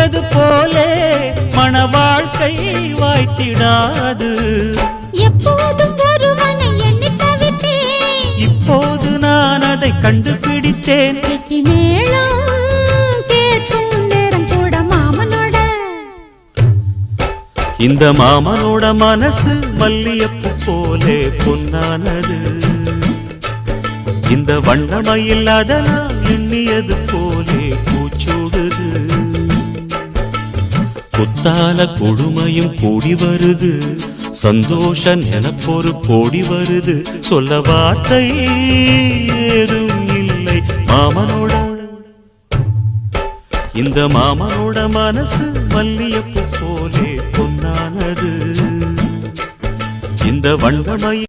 பூத்தது போலே மன வாழ்க்கை வாய்த்திடாது. எப்போதும் ஒருவனை எண்ணி தவித்தேன், இப்போது நான் அதை கண்டுபிடித்தேன். மேளம் கேட்கும் நேரம் கூட மாமனோட. இந்த மாமனோட மனசு மல்லியப்பு போலே பொன்னானது. இந்த வண்ணமயில் அதனால் எண்ணியது போலே பூச்சூடுது. குத்தால கொடுமையும் கூடி வருது, சந்தோஷ நினப்பொரு கோடி வருது. சொல்ல வார்த்தை ஏதும் இல்லை மாமனோட. இந்த மாமனோட மனசு மல்லியப்பு போலே பொன்னானது. இந்த வண்ணமயில்